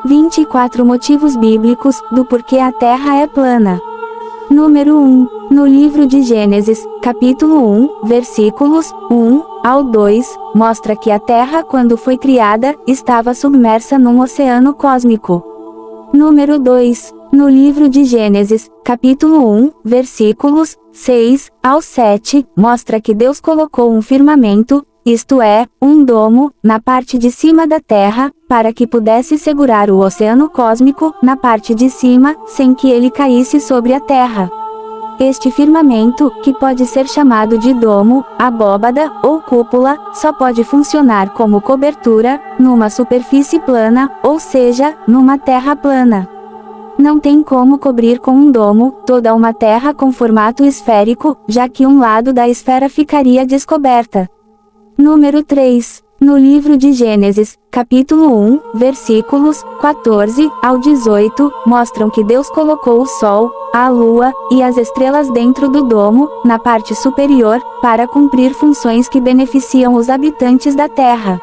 24 motivos bíblicos do porquê a Terra é plana. Número 1. No livro de Gênesis, capítulo 1, versículos 1 ao 2, mostra que a Terra, quando foi criada, estava submersa num oceano cósmico. Número 2. No livro de Gênesis, capítulo 1, versículos 6 ao 7, mostra que Deus colocou um firmamento, isto é, um domo, na parte de cima da Terra, para que pudesse segurar o oceano cósmico, na parte de cima, sem que ele caísse sobre a Terra. Este firmamento, que pode ser chamado de domo, abóbada ou cúpula, só pode funcionar como cobertura, numa superfície plana, ou seja, numa terra plana. Não tem como cobrir com um domo toda uma terra com formato esférico, já que um lado da esfera ficaria descoberta. Número 3. No livro de Gênesis, capítulo 1, versículos 14 ao 18, mostram que Deus colocou o Sol, a Lua e as estrelas dentro do domo, na parte superior, para cumprir funções que beneficiam os habitantes da Terra.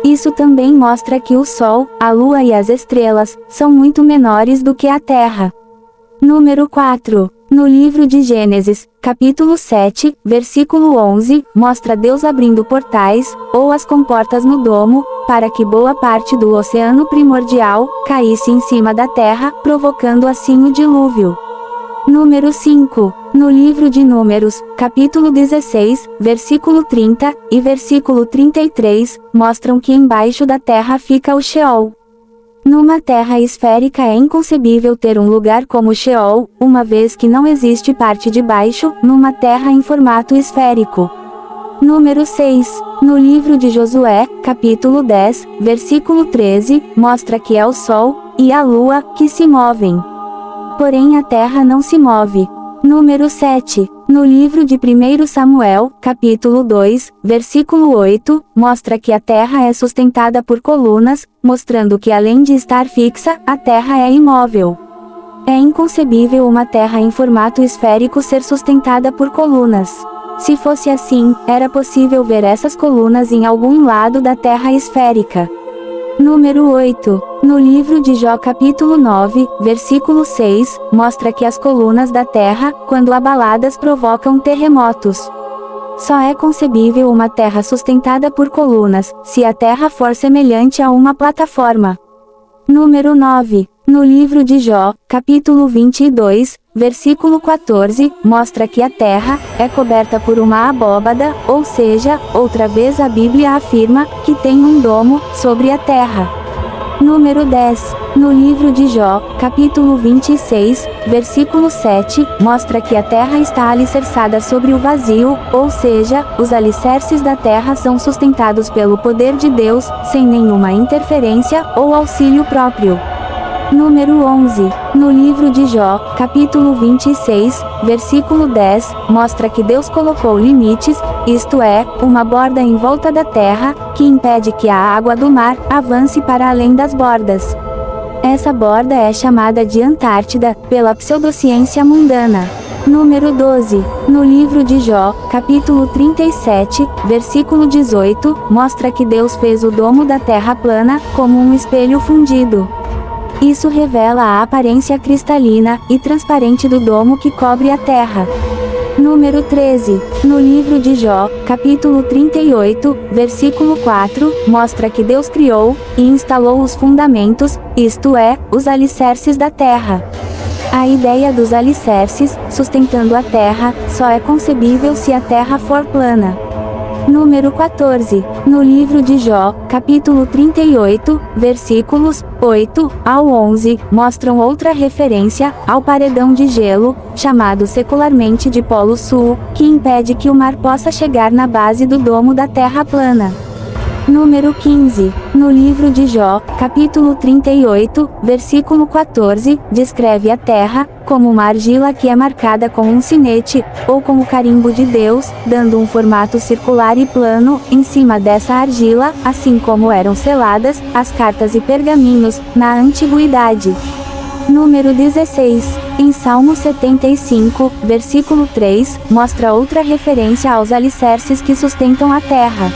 Isso também mostra que o Sol, a Lua e as estrelas são muito menores do que a Terra. Número 4. No livro de Gênesis, capítulo 7, versículo 11, mostra Deus abrindo portais, ou as comportas no domo, para que boa parte do oceano primordial caísse em cima da terra, provocando assim o dilúvio. Número 5. No livro de Números, capítulo 16, versículo 30 e versículo 33, mostram que embaixo da terra fica o Sheol. Numa terra esférica é inconcebível ter um lugar como o Sheol, uma vez que não existe parte de baixo, numa terra em formato esférico. Número 6. No livro de Josué, capítulo 10, versículo 13, mostra que é o Sol e a Lua que se movem. Porém a terra não se move. Número 7. No livro de 1 Samuel, capítulo 2, versículo 8, mostra que a terra é sustentada por colunas, mostrando que além de estar fixa, a terra é imóvel. É inconcebível uma terra em formato esférico ser sustentada por colunas. Se fosse assim, era possível ver essas colunas em algum lado da terra esférica. Número 8. No livro de Jó capítulo 9, versículo 6, mostra que as colunas da terra, quando abaladas provocam terremotos. Só é concebível uma terra sustentada por colunas, se a terra for semelhante a uma plataforma. Número 9. No livro de Jó, capítulo 22, versículo 14, mostra que a terra é coberta por uma abóbada, ou seja, outra vez a Bíblia afirma que tem um domo sobre a terra. Número 10. No livro de Jó, capítulo 26, versículo 7, mostra que a terra está alicerçada sobre o vazio, ou seja, os alicerces da terra são sustentados pelo poder de Deus, sem nenhuma interferência ou auxílio próprio. Número 11. No livro de Jó, capítulo 26, versículo 10, mostra que Deus colocou limites, isto é, uma borda em volta da terra, que impede que a água do mar avance para além das bordas. Essa borda é chamada de Antártida, pela pseudociência mundana. Número 12. No livro de Jó, capítulo 37, versículo 18, mostra que Deus fez o domo da terra plana, como um espelho fundido. Isso revela a aparência cristalina e transparente do domo que cobre a terra. Número 13. No livro de Jó, capítulo 38, versículo 4, mostra que Deus criou e instalou os fundamentos, isto é, os alicerces da terra. A ideia dos alicerces, sustentando a terra, só é concebível se a terra for plana. Número 14. No livro de Jó, capítulo 38, versículos 8 ao 11, mostram outra referência ao paredão de gelo, chamado secularmente de Polo Sul, que impede que o mar possa chegar na base do domo da Terra plana. Número 15. No livro de Jó, capítulo 38, versículo 14, descreve a terra como uma argila que é marcada com um sinete, ou com o carimbo de Deus, dando um formato circular e plano em cima dessa argila, assim como eram seladas as cartas e pergaminhos na antiguidade. Número 16. Em Salmo 75, versículo 3, mostra outra referência aos alicerces que sustentam a terra.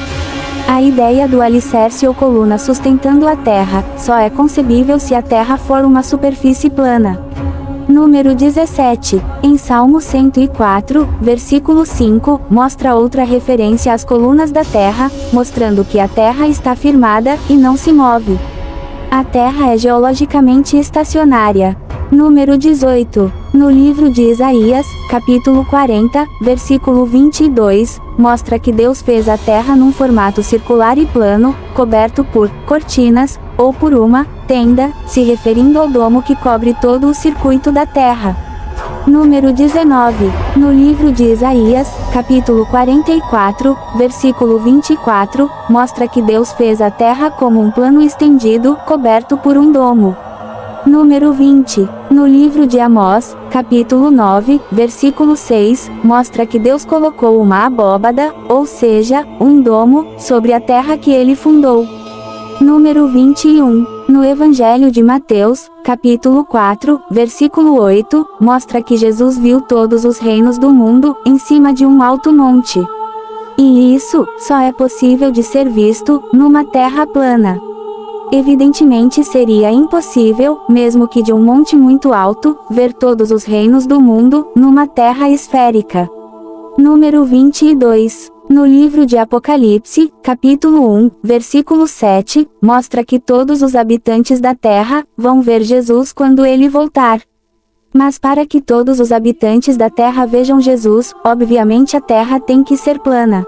A ideia do alicerce ou coluna sustentando a terra só é concebível se a terra for uma superfície plana. Número 17. Em Salmo 104, versículo 5, mostra outra referência às colunas da terra, mostrando que a terra está firmada e não se move. A terra é geologicamente estacionária. Número 18. No livro de Isaías, capítulo 40, versículo 22, mostra que Deus fez a terra num formato circular e plano, coberto por cortinas, ou por uma tenda, se referindo ao domo que cobre todo o circuito da terra. Número 19. No livro de Isaías, capítulo 44, versículo 24, mostra que Deus fez a terra como um plano estendido, coberto por um domo. Número 20. No livro de Amós, capítulo 9, versículo 6, mostra que Deus colocou uma abóbada, ou seja, um domo, sobre a terra que ele fundou. Número 21. No Evangelho de Mateus, capítulo 4, versículo 8, mostra que Jesus viu todos os reinos do mundo em cima de um alto monte. E isso só é possível de ser visto numa terra plana. Evidentemente seria impossível, mesmo que de um monte muito alto, ver todos os reinos do mundo numa terra esférica. Número 22. No livro de Apocalipse, capítulo 1, versículo 7, mostra que todos os habitantes da terra vão ver Jesus quando ele voltar. Mas para que todos os habitantes da terra vejam Jesus, obviamente a terra tem que ser plana.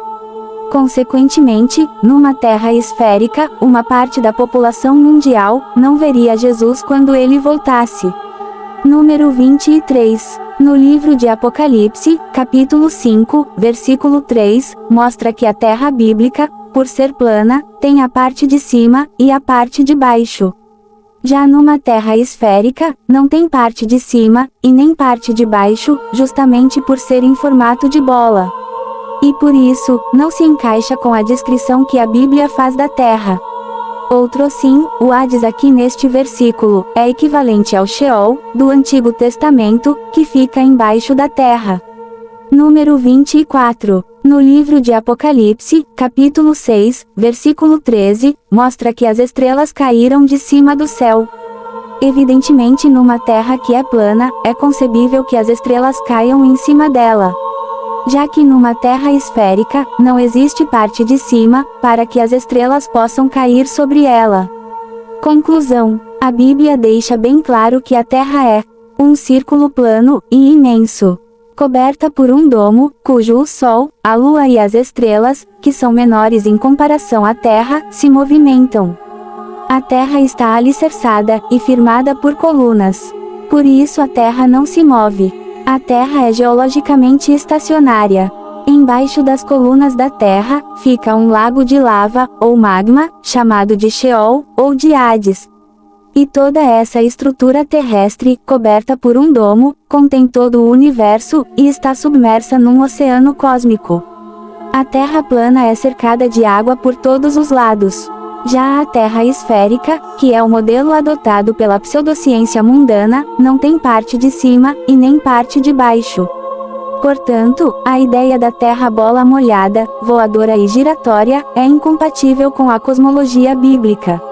Consequentemente, numa terra esférica, uma parte da população mundial não veria Jesus quando ele voltasse. Número 23. No livro de Apocalipse, capítulo 5, versículo 3, mostra que a terra bíblica, por ser plana, tem a parte de cima e a parte de baixo. Já numa terra esférica, não tem parte de cima e nem parte de baixo, justamente por ser em formato de bola. E por isso, não se encaixa com a descrição que a Bíblia faz da terra. Outro sim, o Hades aqui neste versículo, é equivalente ao Sheol, do Antigo Testamento, que fica embaixo da terra. Número 24. No livro de Apocalipse, capítulo 6, versículo 13, mostra que as estrelas caíram de cima do céu. Evidentemente numa terra que é plana, é concebível que as estrelas caiam em cima dela. Já que numa terra esférica, não existe parte de cima, para que as estrelas possam cair sobre ela. Conclusão: a Bíblia deixa bem claro que a Terra é um círculo plano e imenso, coberta por um domo, cujo o Sol, a Lua e as estrelas, que são menores em comparação à Terra, se movimentam. A Terra está alicerçada e firmada por colunas. Por isso a Terra não se move. A Terra é geologicamente estacionária. Embaixo das colunas da Terra, fica um lago de lava, ou magma, chamado de Sheol, ou de Hades. E toda essa estrutura terrestre, coberta por um domo, contém todo o universo, e está submersa num oceano cósmico. A Terra plana é cercada de água por todos os lados. Já a Terra esférica, que é o modelo adotado pela pseudociência mundana, não tem parte de cima, e nem parte de baixo. Portanto, a ideia da Terra bola molhada, voadora e giratória, é incompatível com a cosmologia bíblica.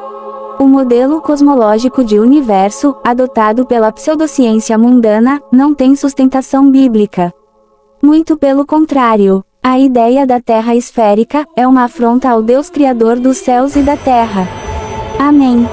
O modelo cosmológico de universo, adotado pela pseudociência mundana, não tem sustentação bíblica. Muito pelo contrário. A ideia da Terra esférica é uma afronta ao Deus Criador dos céus e da terra. Amém.